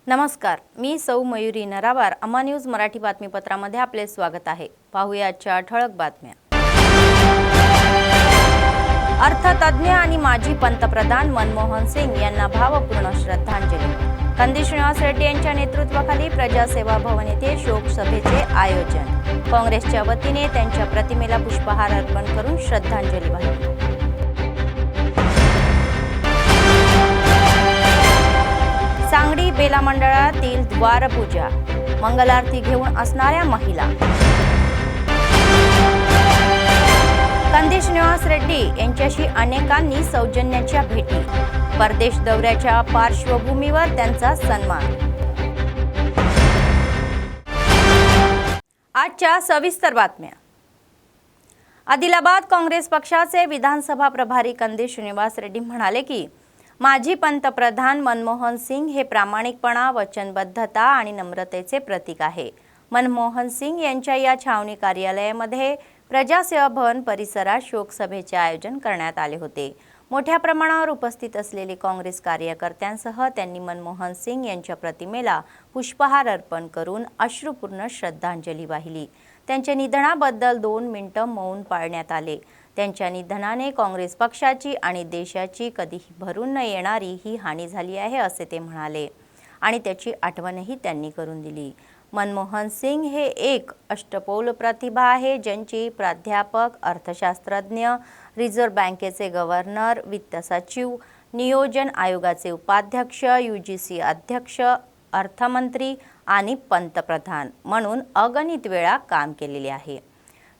नमस्कार, मी सौ मयुरी नरावार. अमा न्यूज मराठी बातमीपत्रामध्ये आपले स्वागत आहे. पाहूया आजच्या ठळक बातम्या. अर्थतज्ञ आणि माजी पंतप्रधान मनमोहन सिंग यांना भावपूर्ण श्रद्धांजली. कंदी श्रीनिवास रेड्डी यांच्या नेतृत्वाखाली प्रजासेवा भवन येथे शोक सभेचे आयोजन. काँग्रेसच्या वतीने त्यांच्या प्रतिमेला पुष्पहार अर्पण करून श्रद्धांजली वाहिली. सांगडी बेला मंडळातील द्वारपूजा, मंगलारती घेऊन असणाऱ्या महिला. कंदी श्रीनिवास रेड्डी यांच्याशी अनेकांनी सौजन्याच्या भेटी. परदेश दौऱ्याच्या पार्श्वभूमीवर त्यांचा सन्मान. आजच्या सविस्तर बातम्या. आदिलाबाद काँग्रेस पक्षाचे विधानसभा प्रभारी कंदी श्रीनिवास रेड्डी म्हणाले की माजी पंतप्रधान मनमोहन सिंग हे प्रामाणिकपणा, वचनबद्धता आणि नम्रतेचे प्रतीक आहे. मनमोहन सिंग यांच्या या छावणी कार्यालयामध्ये प्रजासेवा भवन परिसरात शोक सभेचे आयोजन करण्यात आले होते. मोठ्या प्रमाणावर उपस्थित असलेले काँग्रेस कार्यकर्त्यांसह त्यांनी मनमोहन सिंग यांच्या प्रतिमेला पुष्पहार अर्पण करून अश्रुपूर्ण श्रद्धांजली वाहिली. त्यांच्या निधनाबद्दल 2 मिनिटे मौन पाळण्यात आले. त्यांच्या निधनाने काँग्रेस पक्षाची आणि देशाची कधीही भरून न येणारी ही हानी झाली आहे असे ते म्हणाले आणि त्याची आठवणही त्यांनी करून दिली. मनमोहन सिंग हे एक अष्टपौल प्रतिभा आहे, ज्यांची प्राध्यापक, अर्थशास्त्रज्ञ, रिझर्व्ह बँकेचे गव्हर्नर, वित्त सचिव, नियोजन आयोगाचे उपाध्यक्ष, UGC अध्यक्ष, अर्थमंत्री आणि पंतप्रधान म्हणून अगणित वेळा काम केलेले आहे.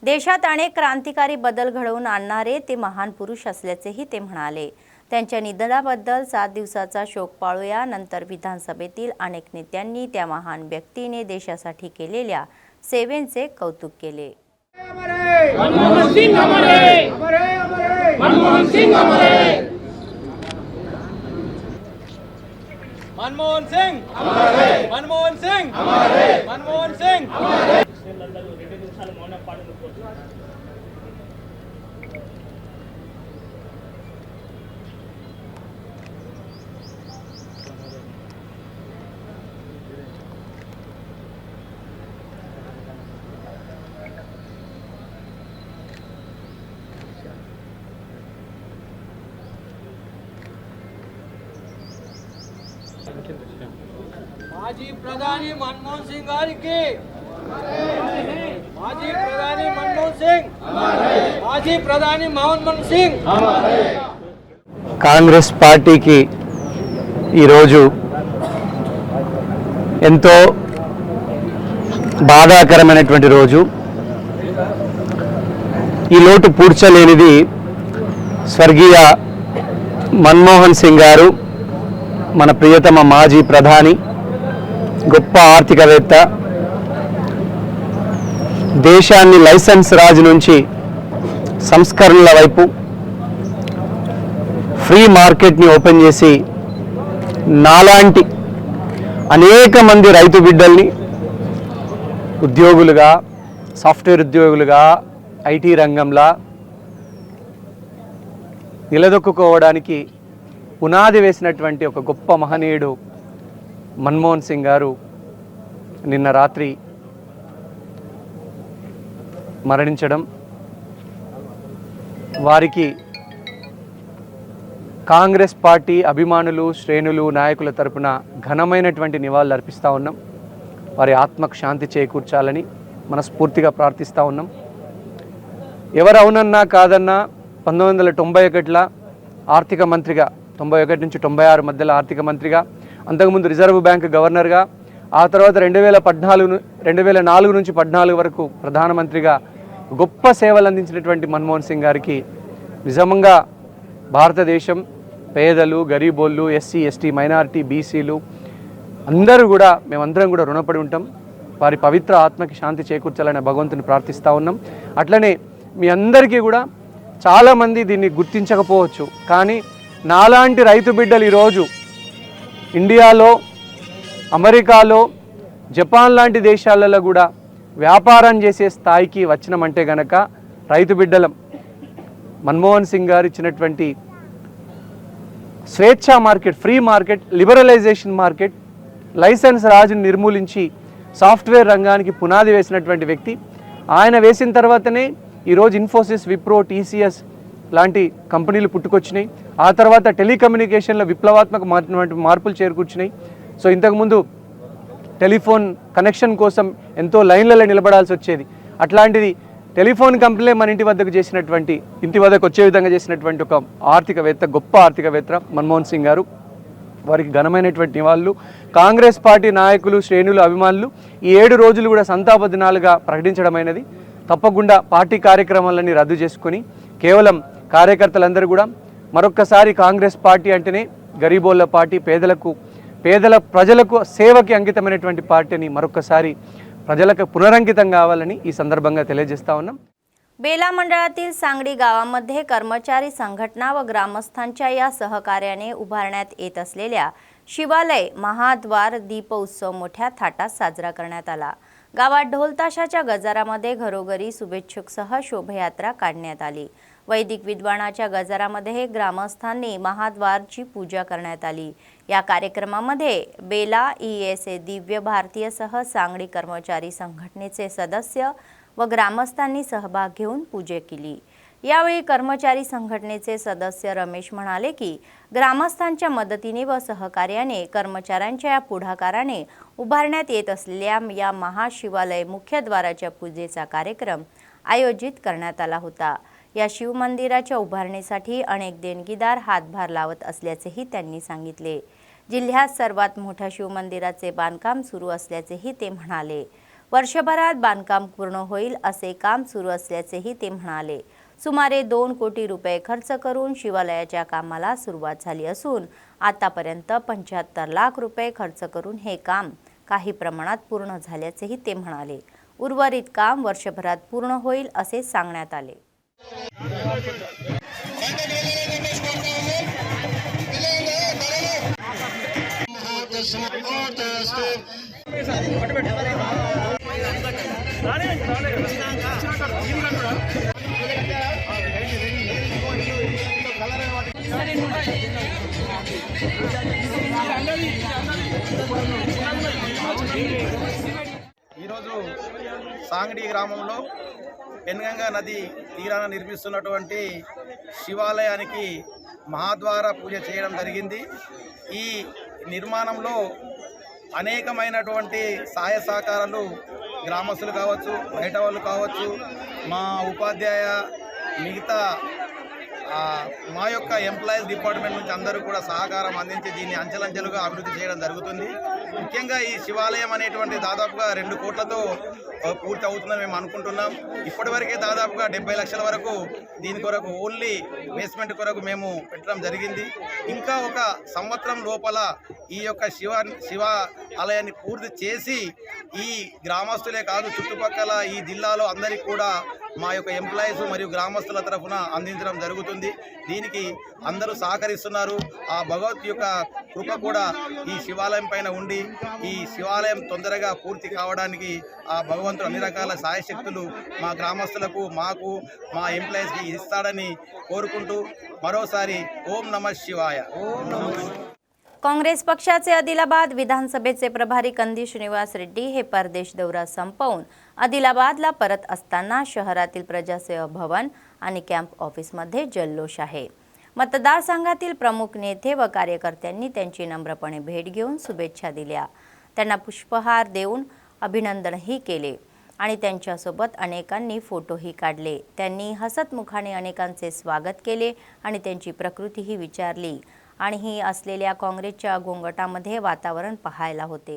देशात अनेक क्रांतिकारी बदल घडवून आणणारे ते महान पुरुष असल्याचेही ते म्हणाले. त्यांच्या निधनाबद्दल 7 दिवसाचा शोक पाळूया. नंतर विधानसभेतील अनेक नेत्यांनी त्या महान व्यक्तीने देशासाठी केलेल्या सेवेचे कौतुक केले. मनमोहन सिंग हमारे, मनमोहन सिंग हमारे, मनमोहन सिंग हमारे, मनमोहन सिंग हमारे, मनमोहन सिंग हमारे. माजी प्रधानी मनमोहन सिंह गाరికి माजी प्रधानी मनमोहन सिंह माजी प्रधानी मनमोहन सिंह కాంగ్రెస్ పార్టీకి ఈరోజు ఎంతో బాధాకరమైనటువంటి రోజు. ఈ లోటు పూడ్చలేనిది స్వర్గీయ మన్మోహన్ సింగ్ గారు, మన ప్రియతమ మాజీ ప్రధాని, గొప్ప ఆర్థికవేత్త, దేశాన్ని లైసెన్స్ రాజు నుంచి సంస్కరణల వైపు, ఫ్రీ మార్కెట్ని ఓపెన్ చేసి నాలాంటి అనేక మంది రైతు బిడ్డల్ని ఉద్యోగులుగా, సాఫ్ట్వేర్ ఉద్యోగులుగా, IT రంగంలో నిలదొక్కుకోవడానికి పునాది వేసినటువంటి ఒక గొప్ప మహనీయుడు మన్మోహన్ సింగ్ గారు నిన్న రాత్రి మరణించడం, వారికి కాంగ్రెస్ పార్టీ అభిమానులు, శ్రేణులు, నాయకుల తరపున ఘనమైనటువంటి నివాళులు అర్పిస్తూ ఉన్నాం. వారి ఆత్మకు శాంతి చేకూర్చాలని మనస్ఫూర్తిగా ప్రార్థిస్తూ ఉన్నాం. ఎవరు అవునన్నా కాదన్నా 1991లో ఆర్థిక మంత్రిగా, 91 నుంచి 96 మధ్యలో ఆర్థిక మంత్రిగా, అంతకుముందు రిజర్వ్ బ్యాంక్ గవర్నర్గా, ఆ తర్వాత 2004 నుంచి 14 వరకు ప్రధానమంత్రిగా గొప్ప సేవలు అందించినటువంటి మన్మోహన్ సింగ్ గారికి నిజంగా భారతదేశం, పేదలు, గరీబోళ్ళు, SC, ST, మైనారిటీ, BCలు అందరూ కూడా, మేమందరం కూడా రుణపడి ఉంటాం. వారి పవిత్ర ఆత్మకి శాంతి చేకూర్చాలని భగవంతుని ప్రార్థిస్తూ ఉన్నాం. అట్లనే మీ అందరికీ కూడా చాలామంది దీన్ని గుర్తించకపోవచ్చు, కానీ నాలాంటి రైతు బిడ్డలు ఈరోజు ఇండియాలో, అమెరికాలో, జపాన్ లాంటి దేశాలలో కూడా వ్యాపారం చేసే స్థాయికి వచ్చినామంటే గనక రైతు బిడ్డలం. మన్మోహన్ సింగ్ గారు ఇచ్చినటువంటి స్వేచ్ఛా market, free market, liberalisation market, licence రాజును నిర్మూలించి సాఫ్ట్వేర్ రంగానికి పునాది వేసినటువంటి వ్యక్తి. ఆయన వేసిన తర్వాతనే ఈరోజు ఇన్ఫోసిస్, విప్రో, టీసీఎస్ లాంటి కంపెనీలు పుట్టుకొచ్చినాయి. ఆ తర్వాత టెలికమ్యూనికేషన్లో విప్లవాత్మక మార్పులు చేకూర్చినాయి. సో ఇంతకుముందు టెలిఫోన్ కనెక్షన్ కోసం ఎంతో లైన్లలో నిలబడాల్సి వచ్చేది. అట్లాంటిది టెలిఫోన్ కంపెనీ మన ఇంటి వద్దకు వచ్చే విధంగా చేసినటువంటి ఒక ఆర్థికవేత్త, గొప్ప ఆర్థికవేత్త మన్మోహన్ సింగ్ గారు. వారికి ఘనమైనటువంటి నివాళులు. కాంగ్రెస్ పార్టీ నాయకులు, శ్రేణులు, అభిమానులు ఈ 7 రోజులు కూడా సంతాప దినాలుగా ప్రకటించడమైనది. తప్పకుండా పార్టీ కార్యక్రమాలన్నీ రద్దు చేసుకొని కేవలం కార్యకర్తలందరూ కూడా మరొక్కసారి కాంగ్రెస్ పార్టీ అంటేనే గరీబోళ్ళ పార్టీ, ప్రజలకు సేవకి అంకితమైనటువంటి పార్టీ అని मरొక్కసారి प्रजలకు पुनरंकिతం కావాలని ఈ సందర్భంగా తెలియజేస్తా ఉన్నాం. बेला मंडळातील सांगडी गावामध्ये कर्मचारी संघटना व ग्रामस्थांच्या या सहकार्याने उभारण्यात येत असलेल्या शिवालय महाद्वार दीप उत्सव मोठ्या थाटात साजरा करण्यात आला. गावात ढोल ताशाच्या गजरामध्ये घरोघरी शुभेच्छुकसह शोभायात्रा काढण्यात आली. वैदिक विद्वानाच्या गजरामध्ये ग्रामस्थांनी महाद्वारची पूजा करण्यात आली. या कार्यक्रमामध्ये बेला ईएसए दिव्य भारतीयसह सांगडी कर्मचारी संघटनेचे सदस्य व ग्रामस्थांनी सहभाग घेऊन पूजा केली. यावेळी कर्मचारी संघटनेचे सदस्य रमेश म्हणाले की ग्रामस्थांच्या मदतीने व सहकार्याने कर्मचाऱ्यांच्या पुढाकाराने उभारण्यात येत असलेल्या या महाशिवालय मुख्यद्वाराच्या पूजेचा कार्यक्रम आयोजित करण्यात आला होता. या शिवमंदिराच्या उभारणीसाठी अनेक देणगीदार हातभार लावत असल्याचेही त्यांनी सांगितले. जिल्ह्यात सर्वात मोठ्या शिवमंदिराचे बांधकाम सुरू असल्याचेही ते म्हणाले. वर्षभरात बांधकाम पूर्ण होईल असे काम सुरू असल्याचेही ते म्हणाले. सुमारे 2 कोटी रुपये खर्च करून शिवालयाच्या कामाला सुरुवात झाली असून आतापर्यंत 75 लाख रुपये खर्च करून हे काम काही प्रमाणात पूर्ण झाल्याचेही ते म्हणाले. उर्वरित काम वर्षभरात पूर्ण होईल असे सांगण्यात आले. ఈరోజు సాంగడి గ్రామంలో పెన్గంగా నది తీరాన నిర్మిస్తున్నటువంటి శివాలయానికి మహాద్వార పూజ చేయడం జరిగింది. ఈ నిర్మాణంలో అనేకమైనటువంటి సహాయ సహకారాలు గ్రామస్తులు కావచ్చు, బయట వాళ్ళు కావచ్చు, మా ఉపాధ్యాయ మిగతా మా యొక్క ఎంప్లాయీస్ డిపార్ట్మెంట్ నుంచి అందరూ కూడా సహకారం అందించి దీన్ని అంచెలంచెలుగా అభివృద్ధి చేయడం జరుగుతుంది. ముఖ్యంగా ఈ శివాలయం అనేటువంటి దాదాపుగా 2 కోట్లతో పూర్తి అవుతుందని మేము అనుకుంటున్నాం. ఇప్పటివరకే దాదాపుగా 70 లక్షల వరకు దీని కొరకు ఓన్లీ బేస్మెంట్ కొరకు మేము పెట్టడం జరిగింది. ఇంకా 1 సంవత్సరం లోపల ఈ యొక్క శివ ఆలయాన్ని పూర్తి చేసి ఈ గ్రామస్తులే కాదు చుట్టుపక్కల ఈ జిల్లాలో అందరికీ కూడా మా యొక్క ఎంప్లాయీస్ మరియు గ్రామస్తుల తరఫున అందించడం జరుగుతుంది. దీనికి అందరూ సహకరిస్తున్నారు. ఆ భగవత్ యొక్క కృప కూడా ఈ శివాలయం పైన ఉండి ఈ శివాలయం తొందరగా పూర్తి కావడానికి ఆ భగవంతుడు అన్ని రకాల సాయశక్తులు మా గ్రామస్తులకు, మాకు, మా ఎంప్లాయీస్కి ఇస్తాడని కోరుకుంటూ మరోసారి ఓం నమః శివాయ. काँग्रेस पक्षाचे आदिलाबाद विधानसभेचे प्रभारी कंदी श्रीनिवास रेड्डी हे परदेश दौरा संपवून आदिलाबादला परत असताना शहरातील प्रजासेवा भवन आणि कॅम्प ऑफिसमध्ये जल्लोष आहे. मतदारसंघातील प्रमुख नेते व कार्यकर्त्यांनी त्यांची नम्रपणे भेट घेऊन शुभेच्छा दिल्या. त्यांना पुष्पहार देऊन अभिनंदनही केले आणि त्यांच्यासोबत अनेकांनी फोटोही काढले. त्यांनी हसतमुखाने अनेकांचे स्वागत केले आणि त्यांची प्रकृतीही विचारली आणि ही असलेल्या काँग्रेसच्या गोंगटामध्ये वातावरण पाहायला होते.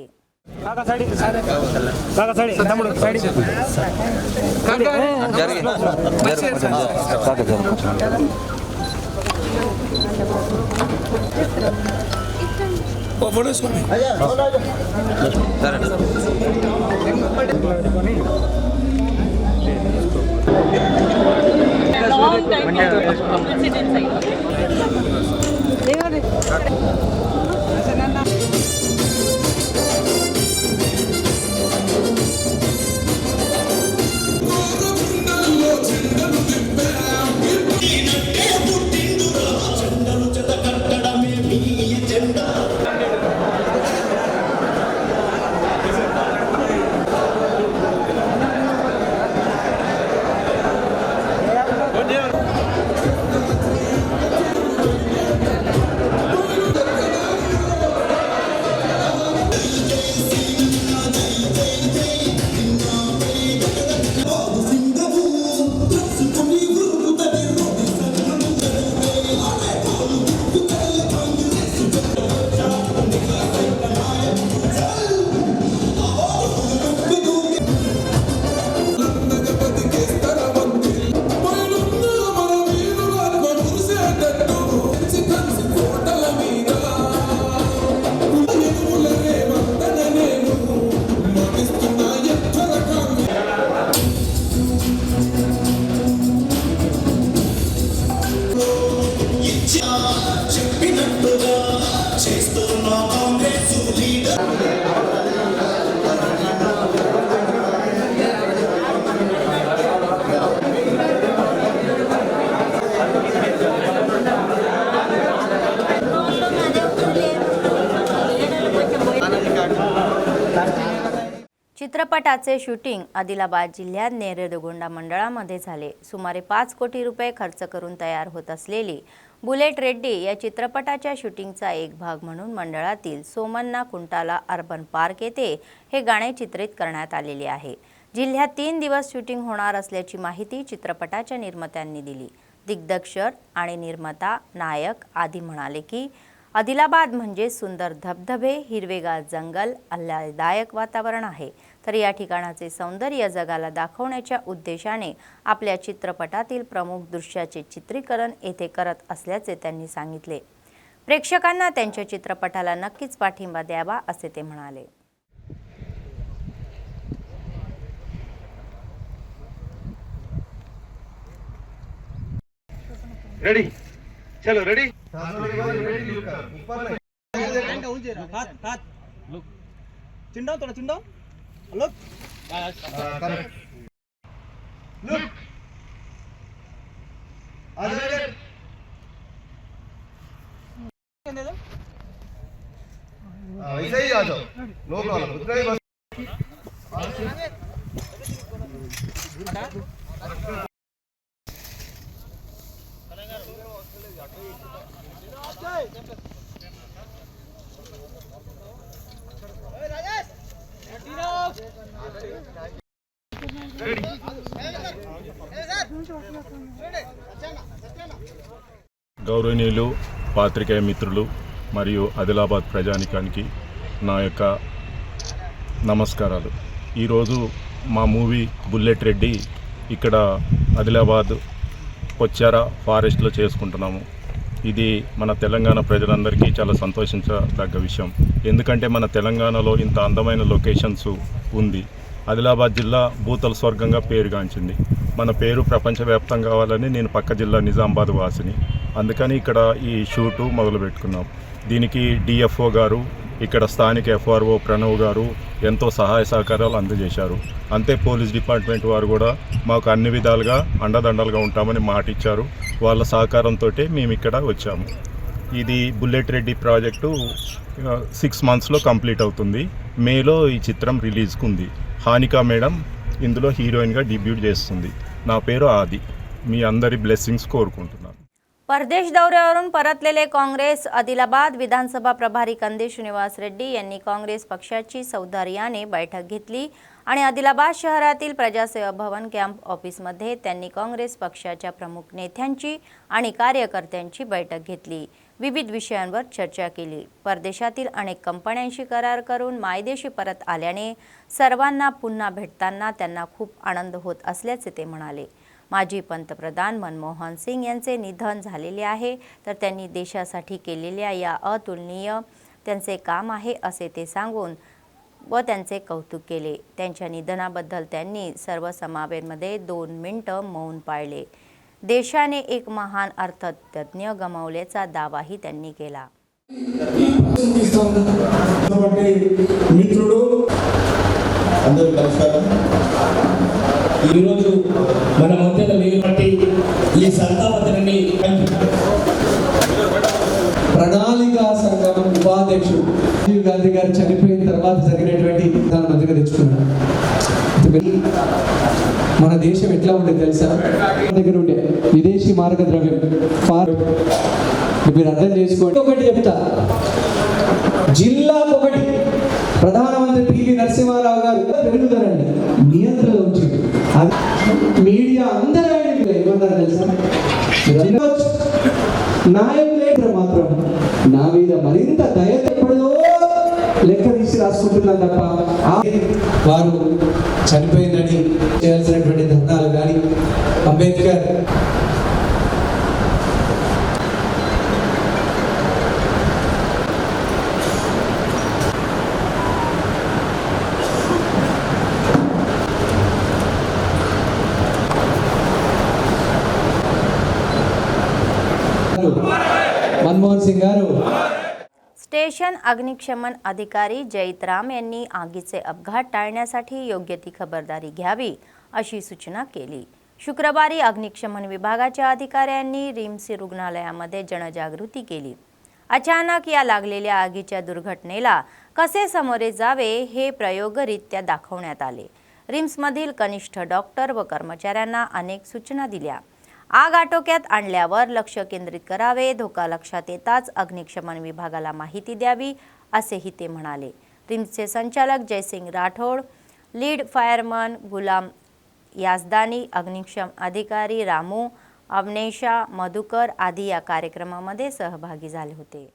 चित्रपटाचे शूटिंग आदिलाबाद जिल्ह्यात नेरेदगोंडा मंडळामध्ये झाले. सुमारे 5 कोटी रुपये खर्च करून तयार होत असलेली बुलेट रेड्डी या चित्रपटाच्या शूटिंगचा एक भाग म्हणून मंडळातील सोमन्ना कुंटाला अर्बन पार्क येथे हे गाणे चित्रित करण्यात आलेले आहे. जिल्ह्यात 3 दिवस शूटिंग होणार असल्याची माहिती चित्रपटाच्या निर्मात्यांनी दिली. दिग्दर्शक आणि निर्माता नायक आदी म्हणाले की आदिलाबाद म्हणजे सुंदर धबधबे, हिरवेगार जंगल, आल्हाददायक वातावरण आहे. तर या ठिकाणाचे सौंदर्य जगाला दाखवण्याच्या उद्देशाने आपल्या चित्रपटातील प्रमुख दृश्याचे चित्रीकरण येथे करत असल्याचे त्यांनी सांगितले. प्रेक्षकांना त्यांच्या चित्रपटाला नक्कीच पाठिंबा द्यावा असे ते म्हणाले. रेडी चलो रेडी चिंडा थोड़ा चिंडा लोग वैसे ही आ जाओ, नो प्रॉब्लम, उतना ही बस. గౌరవనీయులు పాత్రికేయ మిత్రులు మరియు ఆదిలాబాద్ ప్రజానికానికి నా యొక్క నమస్కారాలు. ఈరోజు మా మూవీ బుల్లెట్ రెడ్డి ఇక్కడ ఆదిలాబాద్ కొచ్చార ఫారెస్ట్లో చేసుకుంటున్నాము. ఇది మన తెలంగాణ ప్రజలందరికీ చాలా సంతోషించదగ్గ విషయం. ఎందుకంటే మన తెలంగాణలో ఇంత అందమైన లొకేషన్స్ ఉంది. ఆదిలాబాద్ జిల్లా భూతల స్వర్గంగా పేరుగాంచింది. మన పేరు ప్రపంచవ్యాప్తంగా కావాలని నేను పక్క జిల్లా నిజామాబాద్ వాసిని. అందుకని ఇక్కడ ఈ షూటు మొదలు పెట్టుకున్నాం. దీనికి డిఎఫ్ఓ గారు, ఇక్కడ స్థానిక ఎఫ్ఆర్ఓ ప్రణవ్ గారు ఎంతో సహాయ సహకారాలు అందజేశారు. అంతే పోలీస్ డిపార్ట్మెంట్ వారు కూడా మాకు అన్ని విధాలుగా అండదండలుగా ఉంటామని మాట ఇచ్చారు. వాళ్ళ సహకారంతో మేము ఇక్కడ వచ్చాము. ఇది బుల్లెట్ రెడ్డి ప్రాజెక్టు 6 మంత్స్లో కంప్లీట్ అవుతుంది. మేలో ఈ చిత్రం రిలీజ్కు ఉంది. హానికా మేడం ఇందులో హీరోయిన్గా డెబ్యూట్ చేస్తుంది. నా పేరు ఆది. మీ అందరి బ్లెస్సింగ్స్ కోరుకుంటున్నాను. परदेश दौऱ्यावरून परतलेले काँग्रेस आदिलाबाद विधानसभा प्रभारी कंदे श्रीनिवास रेड्डी यांनी काँग्रेस पक्षाची सौदार्याने बैठक घेतली आणि आदिलाबाद शहरातील प्रजासेवा भवन कॅम्प ऑफिसमध्ये त्यांनी काँग्रेस पक्षाच्या प्रमुख नेत्यांची आणि कार्यकर्त्यांची बैठक घेतली. विविध विषयांवर चर्चा केली. परदेशातील अनेक कंपन्यांशी करार करून मायदेशी परत आल्याने सर्वांना पुन्हा भेटताना त्यांना खूप आनंद होत असल्याचे ते म्हणाले. माजी पंतप्रधान मनमोहन सिंग यांचे निधन झालेले आहे. तर त्यांनी देशासाठी केलेल्या या अतुलनीय त्यांचे काम आहे असे ते सांगून व त्यांचे कौतुक केले. त्यांच्या निधनाबद्दल त्यांनी सर्व समावेमध्ये 2 मिनिटं मौन पाळले. देशाने एक महान अर्थतज्ञ गमावल्याचा दावाही त्यांनी केला. మిత్రుడు అందరూ నమస్కారం. ఈరోజు మన మధ్యలో లేనటువంటి ఈ సంతాపత్రాన్ని ప్రణాళికా సంఘం ఉపాధ్యక్షుడు రాజీవ్ గాంధీ గారు చనిపోయిన తర్వాత జరిగినటువంటి దాని మధ్యగా తెచ్చుకున్నాడు. మన దేశం ఎట్లా ఉండేది తెలుసా? దగ్గర ఉండే విదేశీ మార్గ ద్రవ్యం మీరు అర్థం చేసుకోండి. ఒకటి చెప్తా, జిల్లాకు ఒకటి ప్రధానమంత్రి పివి నరసింహారావు గారు పెరుగుదరండి నియంత్రణ ఉంచి మీడియా అందరూ ఏమన్నారు తెలుసా? నాయకులు మాత్రం నా మీద మరింత దయ ఎప్పుడో లెక్క తీసి రాసుకుంటున్నాను తప్ప వారు చనిపోయిందని చేయాల్సినటువంటి ధర్నాలు కానీ అంబేద్కర్ मनमोहन सिंग गारू. स्टेशन अग्निशमन अधिकारी जयतराम यांनी आगीचे अपघात टाळण्यासाठी योग्य ती खबरदारी घ्यावी अशी सूचना केली. शुक्रवारी अग्निशमन विभागाच्या अधिकाऱ्यांनी रिम्स रुग्णालयामध्ये जनजागृती केली. अचानक या लागलेल्या आगीच्या दुर्घटनेला कसे सामोरे जावे हे प्रयोगरित्या दाखवण्यात आले। रिम्समधील कनिष्ठ डॉक्टर व कर्मचाऱ्यांना अनेक सूचना दिल्या। आग आटोक्यात आणल्यावर लक्ष केंद्रित करावे, धोका लक्षात येताच अग्निशमन विभागाला माहिती द्यावी असेही ते म्हणाले। रिम्सचे संचालक जयसिंग राठोड, लीड फायरमन गुलाम याजदानी, अग्निशमन अधिकारी रामू, अवनेशा, मधुकर आदी या कार्यक्रमामध्ये सहभागी झाले होते।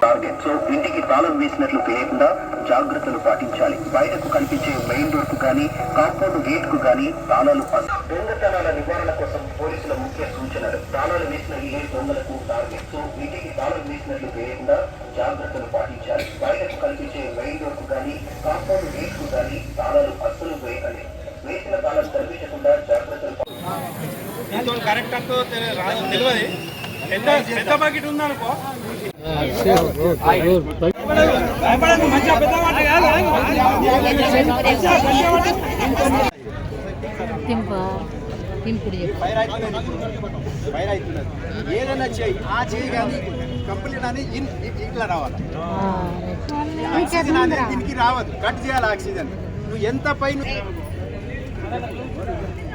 టార్గెట్ సో ఇంటికి తాళం వేసినట్లు తెలియకుండా జాగ్రత్తలు పాటించాలి। బయటకు కనిపించే మెయిన్ డోర్ కు గానీ కాంపౌండ్ గేట్ కు గానీ తాళాలు దొంగతనాల నివారణ కోసం పోలీసుల ముఖ్య సూచనలు। తాళాలు వేసిన ఇల్లు దొంగలకు టార్గెట్ సో ఇంటికి తాళం వేసినట్లు తెలియకుండా జాగ్రత్తలు పాటించాలి। బయటకు కనిపించే మెయిన్ డోర్ కు గానీ కాంపౌండ్ గేట్ కు గానీ తాళాలు అస్సలు వేయకండి। వేసిన తాళం కనిపించకుండా జాగ్రత్తలు కరెక్ట్ అంతో తెలియదు ఎంత బకెట్ ఉందనుకో మంచిగా పెద్ద మాట కాదు ఏదైనా చేయి ఆ చేయి కానీ కంప్లీట్ అని ఇట్లా రావాలి। ఆక్సిజన్ దీనికి రావద్దు, కట్ చేయాలి ఆక్సిజన్। నువ్వు ఎంత పైన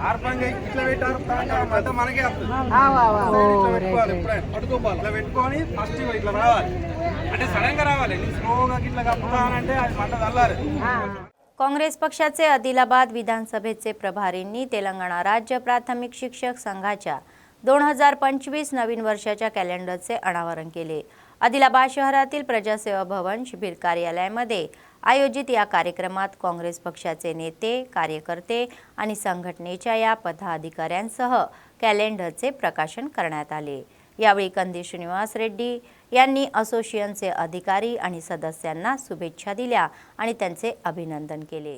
ఆర్పంగా ఇట్లా పెట్టారు అంటే మనకే పట్టుకోవాలి, ఇట్లా పెట్టుకొని ఫస్ట్ ఇట్లా రావాలి, అంటే సడన్ గా రావాలి। స్లోగా ఇట్లా కప్పుతానంటే అది మంట చల్లారు। काँग्रेस पक्षाचे आदिलाबाद विधानसभेचे प्रभारींनी तेलंगणा राज्य प्राथमिक शिक्षक संघाच्या 2025 नवीन वर्षाच्या कॅलेंडरचे अनावरण केले। आदिलाबाद शहरातील प्रजासेवा भवन शिबिर कार्यालयामध्ये आयोजित या कार्यक्रमात काँग्रेस पक्षाचे नेते, कार्यकर्ते आणि संघटनेच्या या पदाधिकाऱ्यांसह कॅलेंडरचे प्रकाशन करण्यात आले। यावेळी कंदी श्रीनिवास रेड्डी यांनी असोसिएशनचे अधिकारी आणि सदस्यांना शुभेच्छा दिल्या आणि त्यांचे अभिनंदन केले।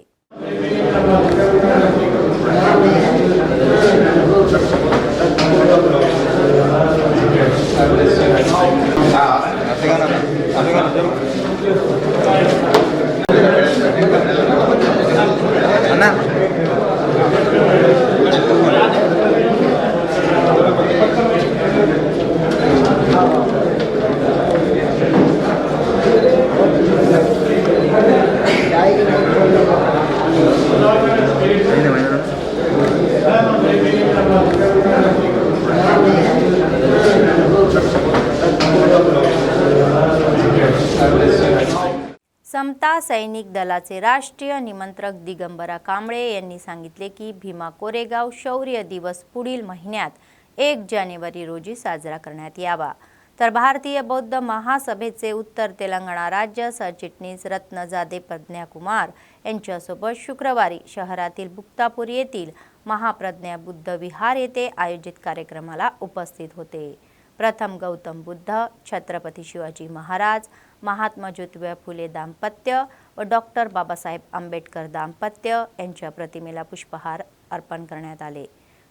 समता सैनिक दलाचे राष्ट्रीय निमंत्रक दिगंबरा कांबळे यांनी सांगितले की भीमा कोरेगाव शौर्य दिवस पुढील महिन्यात 1 जानेवारी रोजी साजरा करण्यात यावा। तर भारतीय बौद्ध महासभेचे उत्तर तेलंगणा राज्य सरचिटणीस रत्नजादे प्रज्ञाकुमार यांच्यासोबत शुक्रवारी शहरातील बुक्तापूर येथील महाप्रज्ञा बुद्ध विहार येथे आयोजित कार्यक्रमाला उपस्थित होते। प्रथम गौतम बुद्ध, छत्रपती शिवाजी महाराज, महात्मा ज्योतिबा फुले दाम्पत्य व डॉक्टर बाबासाहेब आंबेडकर दाम्पत्य यांच्या प्रतिमेला पुष्पहार अर्पण करण्यात आले।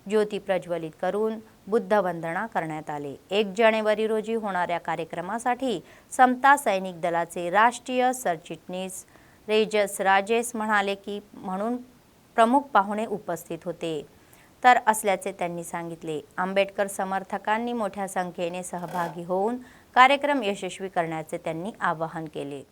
ज्योती प्रज्वलित करून बुद्ध वंदना करण्यात आले। 1 जानेवारी रोजी होणाऱ्या कार्यक्रमासाठी समता सैनिक दलाचे राष्ट्रीय सरचिटणीस राजेश म्हणाले की म्हणून प्रमुख पाहुणे उपस्थित होते तर असल्याचे त्यांनी सांगितले। आंबेडकर समर्थकांनी मोठ्या संख्येने सहभागी होऊन कार्यक्रम यशस्वी करण्याचे त्यांनी आवाहन केले।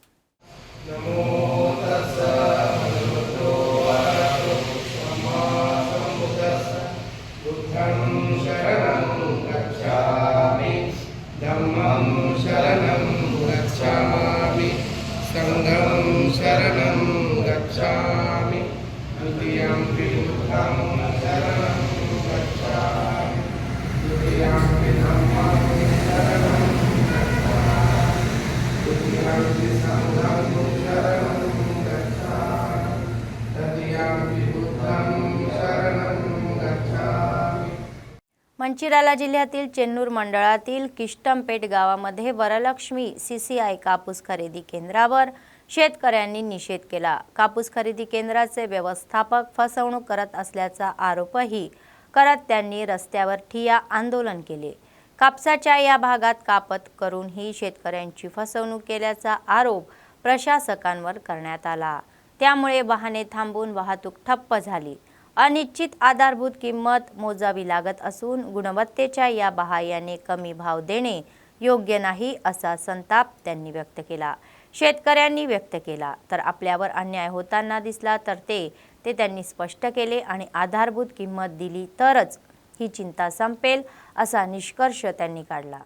मंचिराला जिल्ह्यातील चेन्नूर मंडळातील किष्टमपेठ गावामध्ये वरलक्ष्मी CCI कापूस खरेदी केंद्रावर शेतकऱ्यांनी निषेध केला। कापूस खरेदी केंद्राचे व्यवस्थापक फसवणूक करत असल्याचा आरोपही करत त्यांनी रस्त्यावर ठिय्या आंदोलन केले। कापसाच्या या भागात कापत करूनही शेतकऱ्यांची फसवणूक केल्याचा आरोप प्रशासकांवर करण्यात आला। त्यामुळे वाहने थांबून वाहतूक ठप्प झाली। अनिश्चित आधारभूत किंमत मोजावी लागत असून गुणवत्तेच्या या बहाय्याने कमी भाव देणे योग्य नाही असा संताप त्यांनी व्यक्त केला. शेतकऱ्यांनी व्यक्त केला. तर आपल्यावर अन्याय होताना दिसला तर ते त्यांनी स्पष्ट केले आणि आधारभूत किंमत दिली तरच ही चिंता संपेल असा निष्कर्ष त्यांनी काढला.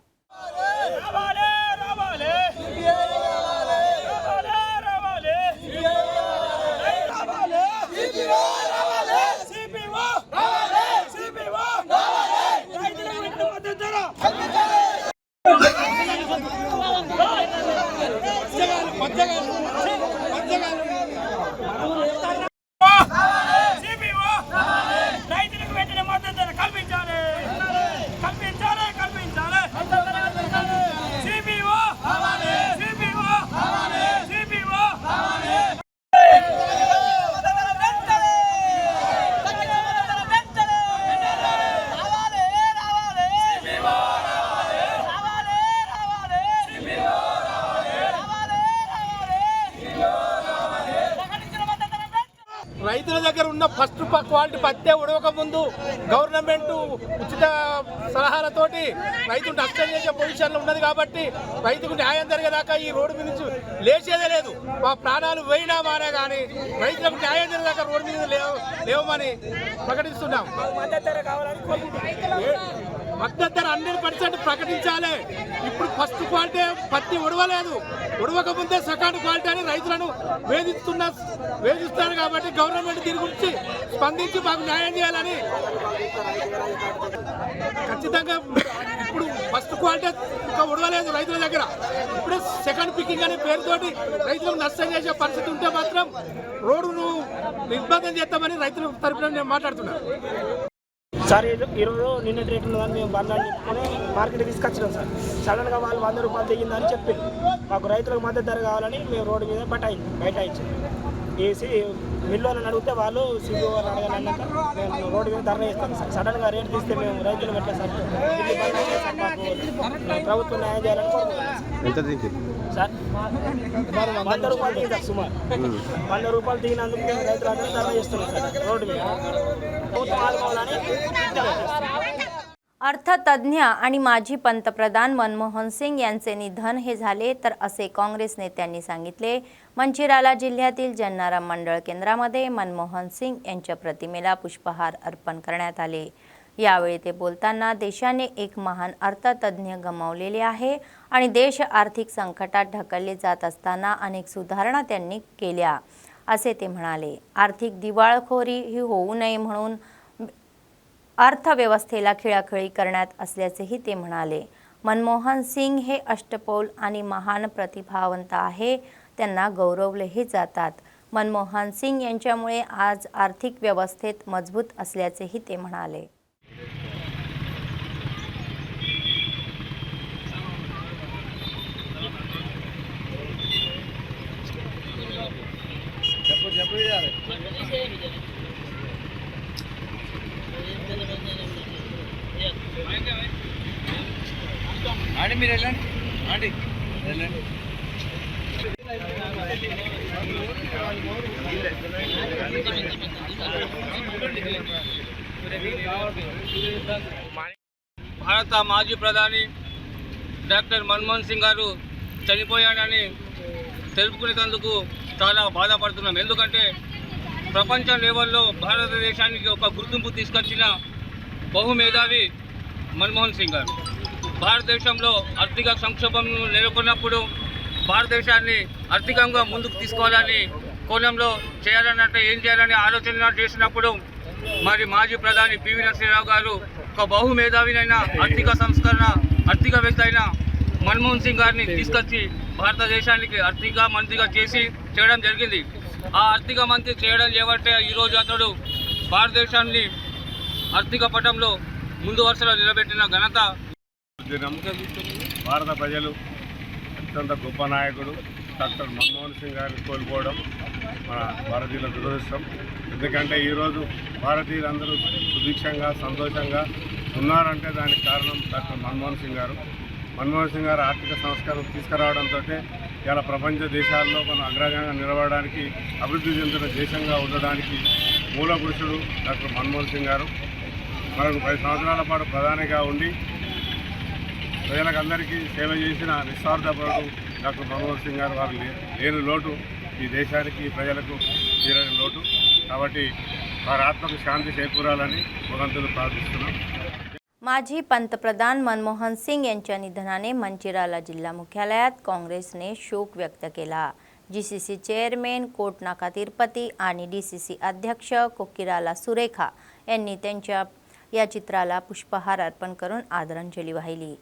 రైతుల దగ్గర ఉన్న ఫస్ట్ క్వాలిటీ పత్తే ఉడవక ముందు గవర్నమెంట్ ఉచిత సలహాలతోటి రైతు నష్టం చేసే పొజిషన్లో ఉన్నది కాబట్టి రైతుకు న్యాయం జరిగేదాకా ఈ రోడ్డు మీద నుంచి లేచేదే లేదు. మా ప్రాణాలు పోయినా మానే కానీ రైతులకు న్యాయం జరిగేదాకా రోడ్డు మీద లేవమని ప్రకటిస్తున్నాం. మద్దతు ధర 100% ప్రకటించాలి. ఇప్పుడు ఫస్ట్ క్వాలిటీ పత్తి ఉడవలేదు, ఉడవక ముందే సెకండ్ క్వాలిటీ అని రైతులను వేధిస్తారు కాబట్టి గవర్నమెంట్ దీని గురించి స్పందించి మాకు న్యాయం చేయాలని ఖచ్చితంగా. ఇప్పుడు ఫస్ట్ క్వాలిటీ ఇంకా ఉడవలేదు రైతుల దగ్గర, ఇప్పుడు సెకండ్ పికింగ్ అనే పేరుతోటి రైతులకు నష్టం చేసే పరిస్థితి ఉంటే మాత్రం రోడ్డును నిర్బంధం చేస్తామని రైతుల తరఫున నేను మాట్లాడుతున్నాను. సార్ ఈరోజు నిన్న రేట్ ఉన్నదని మేము బంధాలు చెప్పుకొని మార్కెట్కి తీసుకొచ్చినాం సార్. సడన్గా వాళ్ళు 100 రూపాయలు దిగిందని చెప్పి మాకు రైతులకు మద్దతు ధర కావాలని మేము రోడ్డు మీద బైఠాయించాం. వేసి మిల్లులను అడిగితే వాళ్ళు సిబిఓ అడగాలన్నాక మేము రోడ్డు మీద ధర వేస్తాం సార్. సడన్గా రేట్ తీస్తే మేము రైతులు పెట్టాం సార్. మాకు ప్రభుత్వం న్యాయం చేయాలని కోరుకుంటున్నాం సార్. 100 రూపాయలు దిగింది సార్. సుమారు 100 రూపాయలు దిగినందుకు మేము రైతులు అందరూ ధర చేస్తున్నాం సార్ రోడ్డు మీద. अर्थतज्ञ आणि माजी पंतप्रधान मनमोहन सिंग यांचे निधन हे झाले तर असे काँग्रेस नेत्यांनी सांगितले. मंचिराला जिल्ह्यातील जन्नाराम मंडळ केंद्रामध्ये मनमोहन सिंग यांच्या प्रतिमेला पुष्पहार अर्पण करण्यात आले. यावेळी ते बोलताना देशाने एक महान अर्थतज्ञ गमावलेले आहे आणि देश आर्थिक संकटात ढकलले जात असताना अनेक सुधारणा त्यांनी केल्या असे ते म्हणाले. आर्थिक दिवाळखोरी ही होऊ नये म्हणून अर्थव्यवस्थेला खिळाखिळी करण्यात असल्याचेही ते म्हणाले. मनमोहन सिंग हे अष्टपौल आणि महान प्रतिभावंत आहे, त्यांना गौरवलेही जातात. मनमोहन सिंग यांच्यामुळे आज आर्थिक व्यवस्थेत मजबूत असल्याचेही ते म्हणाले. ఆంటీ మీరు వెళ్ళండి, ఆంటీ వెళ్ళండి. భారత మాజీ ప్రధాని డాక్టర్ మన్మోహన్ సింగ్ గారు చనిపోయాడని తెలుపుకునేందుకు చాలా బాధపడుతున్నాం. ఎందుకంటే ప్రపంచ లెవెల్లో భారతదేశానికి ఒక గుర్తింపు తీసుకొచ్చిన బహుమేధావి మన్మోహన్ సింగ్ గారు. భారతదేశంలో ఆర్థిక సంక్షోభం నెలకొన్నప్పుడు భారతదేశాన్ని ఆర్థికంగా ముందుకు తీసుకోవాలని కోణంలో చేయాలనంటే ఏం చేయాలని ఆలోచన చేసినప్పుడు మరి మాజీ ప్రధాని పివి నరసింహరావు గారు ఒక బహుమేధావినైన ఆర్థిక సంస్కరణ ఆర్థికవేత్త అయిన మన్మోహన్ సింగ్ గారిని తీసుకొచ్చి భారతదేశానికి ఆర్థిక మంత్రిగా చేయడం జరిగింది. ఆ ఆర్థిక మంత్రి చేయడం చేయబట్టే ఈరోజు అతడు భారతదేశాన్ని ఆర్థిక పటంలో ముందు వరుసలో నిలబెట్టిన ఘనత. భారత ప్రజలు అత్యంత గొప్ప నాయకుడు డాక్టర్ మన్మోహన్ సింగ్ గారిని కోల్పోవడం మన భారతీయుల దురదృష్టం. ఎందుకంటే ఈరోజు భారతీయులందరూ సుభిక్షంగా సంతోషంగా ఉన్నారంటే దానికి కారణం డాక్టర్ మన్మోహన్ సింగ్ గారు. మన్మోహన్ సింగ్ గారు ఆర్థిక సంస్కరణ తీసుకురావడంతో ఇలా ప్రపంచ దేశాల్లో మనం అగ్రగంగా నిలబడడానికి అభివృద్ధి చెందిన దేశంగా ఉండడానికి మూల పురుషుడు డాక్టర్ మన్మోహన్ సింగ్ గారు. మనకు 10 సంవత్సరాల పాటు ప్రధానిగా ఉండి ప్రజలకందరికీ సేవ చేసిన నిస్వార్థపరుడు డాక్టర్ మన్మోహన్ సింగ్ గారు. వారు లేని లోటు ఈ దేశానికి ప్రజలకు తీరని లోటు. కాబట్టి వారి ఆత్మకు శాంతి చేకూరాలని భగవంతుని ప్రార్థిస్తున్నాం. माजी पंतप्रधान मनमोहन सिंग यांच्या निधनाने मंचिराला जिल्हा मुख्यालयात काँग्रेसने शोक व्यक्त केला. जीसीसी चेअरमॅन कोटनाका तिरुपती आणि डीसीसी अध्यक्ष कोकिराला सुरेखा यांनी त्यांच्या या चित्राला पुष्पहार अर्पण करून आदरांजली वाहिली.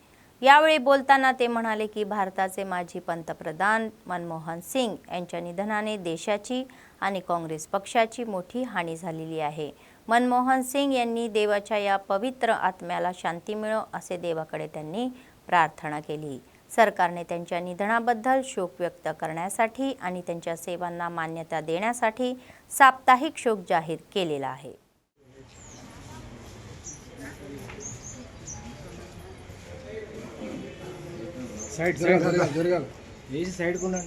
यावेळी बोलताना ते म्हणाले की भारताचे माजी पंतप्रधान मनमोहन सिंग यांच्या निधनाने देशाची आणि काँग्रेस पक्षाची मोठी हानी झालेली आहे. मनमोहन सिंग यांनी देवाच्या या पवित्र आत्म्याला शांती मिळो असे देवाकडे त्यांनी प्रार्थना केली. सरकारने त्यांच्या निधनाबद्दल शोक व्यक्त करण्यासाठी आणि त्यांच्या सेवांना मान्यता देण्यासाठी साप्ताहिक शोक जाहीर केलेला आहे. साइड साइड को ना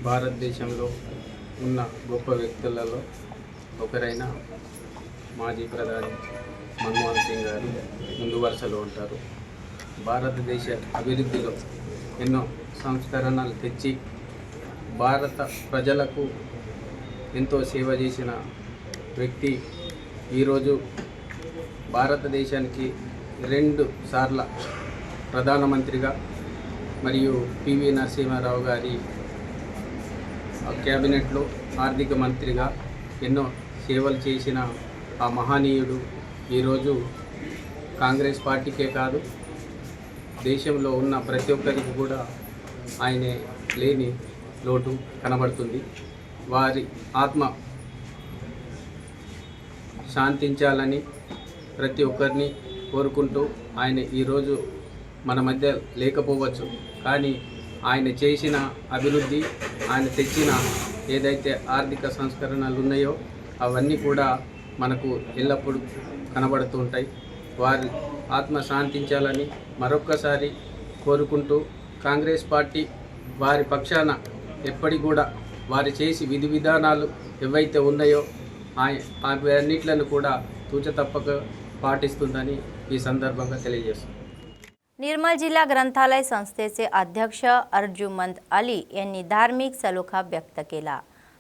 భారతదేశంలో ఉన్న గొప్ప వ్యక్తులలో ఒకరైన మాజీ ప్రధాని మన్మోహన్ సింగ్ గారు ముందు వరుసలో ఉంటారు. భారతదేశ అభివృద్ధిలో ఎన్నో సంస్కరణలు తెచ్చి భారత ప్రజలకు ఎంతో సేవ చేసిన వ్యక్తి. ఈరోజు భారతదేశానికి 2 సార్ల ప్రధానమంత్రిగా మరియు పివి నరసింహారావు గారి క్యాబినెట్లో ఆర్థిక మంత్రిగా ఎన్నో సేవలు చేసిన ఆ మహనీయుడు ఈరోజు కాంగ్రెస్ పార్టీకే కాదు దేశంలో ఉన్న ప్రతి ఒక్కరికి కూడా ఆయనే లేని లోటు కనబడుతుంది. వారి ఆత్మ శాంతించాలని ప్రతి ఒక్కరిని కోరుకుంటూ ఆయన ఈరోజు మన మధ్య లేకపోవచ్చు, కానీ ఆయన చేసిన అభివృద్ధి, ఆయన తెచ్చిన ఏదైతే ఆర్థిక సంస్కరణలు ఉన్నాయో అవన్నీ కూడా మనకు ఎల్లప్పుడూ కనబడుతూ ఉంటాయి. వారి ఆత్మ శాంతించాలని మరొక్కసారి కోరుకుంటూ కాంగ్రెస్ పార్టీ వారి పక్షాన ఎప్పటికి కూడా వారు చేసి విధి విధానాలు ఏవైతే ఉన్నాయో అవన్నిట్లను కూడా తూచతప్పక పాటిస్తుందని ఈ సందర్భంగా తెలియజేస్తుంది. निर्मल जिल्हा ग्रंथालय संस्थेचे अध्यक्ष अर्जुमंद अली यांनी धार्मिक सलोखा व्यक्त केला.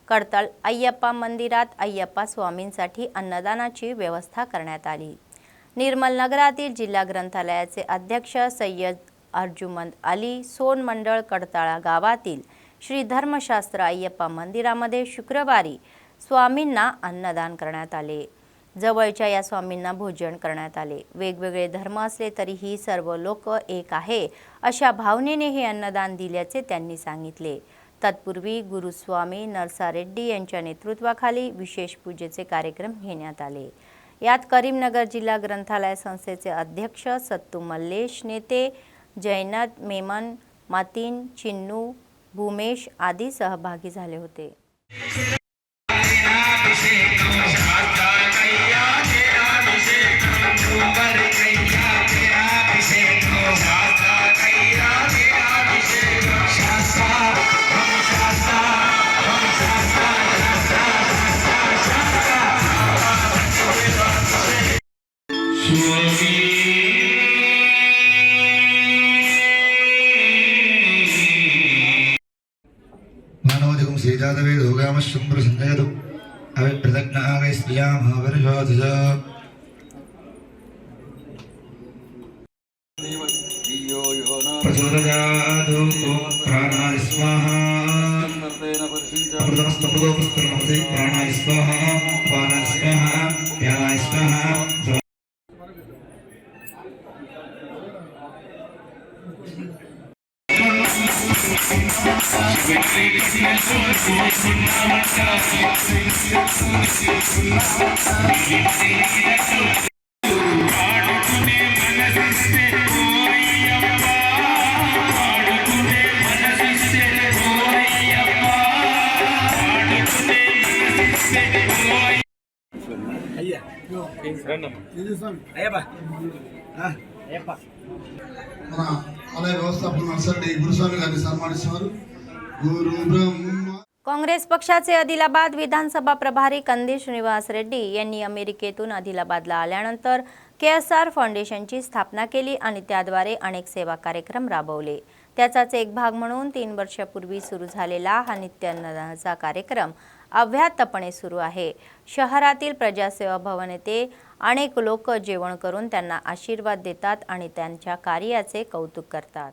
कडतळ अय्यप्पा मंदिरात अय्यप्पा स्वामींसाठी अन्नदानाची व्यवस्था करण्यात आली. निर्मल नगरातील जिल्हा ग्रंथालयाचे अध्यक्ष सय्यद अर्जुमंद अली सोन मंडळ कडताळा गावातील श्री धर्मशास्त्र अय्यप्पा मंदिरामध्ये शुक्रवारी स्वामींना अन्नदान करण्यात आले. जवळच्या या स्वामींना भोजन करण्यात आले. वेगवेगळे धर्म असले तरीही सर्व लोक एक आहे अशा भावनेने हे अन्नदान दिल्याचे त्यांनी सांगितले. तत्पूर्वी गुरुस्वामी नरसा रेड्डी यांच्या नेतृत्वाखाली विशेष पूजेचे कार्यक्रम घेण्यात आले. यात करीमनगर जिल्हा ग्रंथालय संस्थेचे अध्यक्ष सत्तू मल्लेश, नेते जैनत मेमन, मातीन, चिन्नू, भूमेश आदी सहभागी झाले होते. मानवदिगं श्रीजातवेदोगामश्चन्द्रसञ्जयतु अविप्रदग्नागै स्त्रियामहावर्षोधज प्रचोदयात् ॐ प्राणाय स्वाहा अमृतमस्तपदोपस्तरमसि प्राणाय स्वाहा पानाय स्वाहा प्यानाय स्वाहा మన ఆలయ వ్యవస్థాపక నర్సరెడ్డి గురుస్వామి గారిని సన్మానిస్తున్నారు. గురు బ్రహ్మ काँग्रेस पक्षाचे आदिलाबाद विधानसभा प्रभारी कंदी श्रीनिवास रेड्डी यांनी अमेरिकेतून आदिलाबादला आल्यानंतर KSR फाउंडेशनची स्थापना केली आणि त्याद्वारे अनेक सेवा कार्यक्रम राबवले. त्याचाच एक भाग म्हणून 3 वर्षापूर्वी सुरू झालेला हा नित्यान्नाचा कार्यक्रम अव्याहतपणे सुरू आहे. शहरातील प्रजासेवा भवन येथे अनेक लोक जेवण करून त्यांना आशीर्वाद देतात आणि त्यांच्या कार्याचे कौतुक करतात.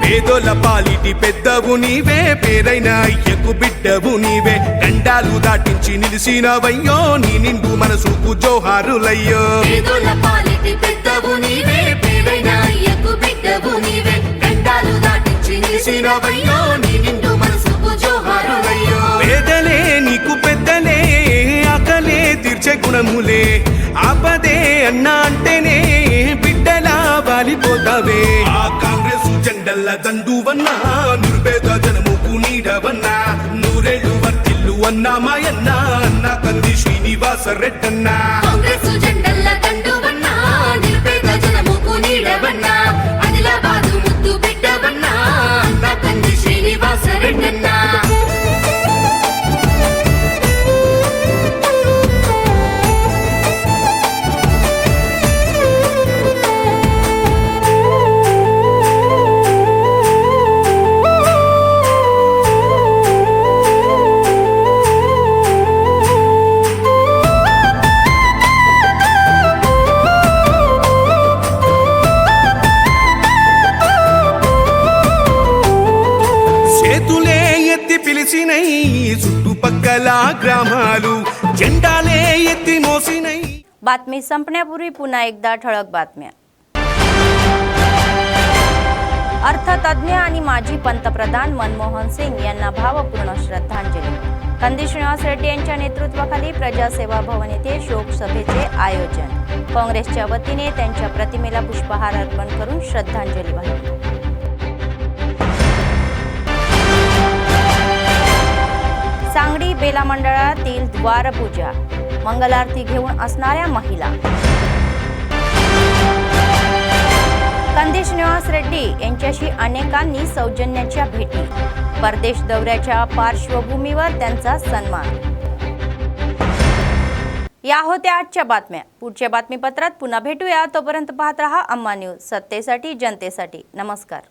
పేదోల పాలిటి పెద్దవు నీవే, పేరైన అయ్యకు బిడ్డవు నీవే, గండాలు దాటించి నిలిసినవయ్యో, నీ నిండు మనసుకు జోహారులయ్యో. పేదోల పాలిటి పెద్దవు నీవే, పేరైన అయ్యకు బిడ్డవు నీవే, గండాలు దాటించి నిలిసినవయ్యో, నీ నిండు మనసుకు జోహారులయ్యో. పేదలే నీకు పెద్దలే, ఆకలే తీర్చే గుణములే, ఆపదే అన్నా అంటేనే బిడ్డలా వాలిపోతావే. ఆ కాంగ్రెస్ జెండల్ల దండువన్నా, నిరుపేద జనముకు నీడవన్నా, నూరేళ్లు వర్తిల్లు అన్నా మాయన్నా, అన్న కంది శ్రీనివాస రెడ్డన్నా. కాంగ్రెస్ జెండల్ల దండువన్నా, నిరుపేద జనముకు నీడవన్నా, ఆదిలాబాదు ముద్దు బిడ్డవన్నా, అన్న కంది శ్రీనివాస రెడ్డన్నా. చుట్టుపక్కల గ్రామాలు జెండాలే ఎత్తి మోసినై. बातमी संपण्यापूर्वी पुन्हा एकदा ठळक बातम्या. अर्थतज्ञ आणि माजी पंतप्रधान मनमोहन सिंग यांना भावपूर्ण श्रद्धांजली. कंदी श्रीनिवास रेड्डी यांच्या नेतृत्वाखाली प्रजासेवा भवन येथे शोक सभेचे आयोजन. काँग्रेसच्या वतीने त्यांच्या प्रतिमेला पुष्पहार अर्पण करून श्रद्धांजली वाहिली. सांगडी बेला मंडळातील द्वारपूजा, मंगलारती घेऊन असणाऱ्या महिला. कंदी श्रीनिवास रेड्डी यांच्याशी अनेकांनी सौजन्याच्या भेटी. परदेश दौऱ्याच्या पार्श्वभूमीवर त्यांचा सन्मान. या होत्या आजच्या बातम्या. पुढच्या बातमीपत्रात पुन्हा भेटूया. तोपर्यंत पाहत रहा अम्मा न्यूज, सत्तेसाठी जनतेसाठी. नमस्कार.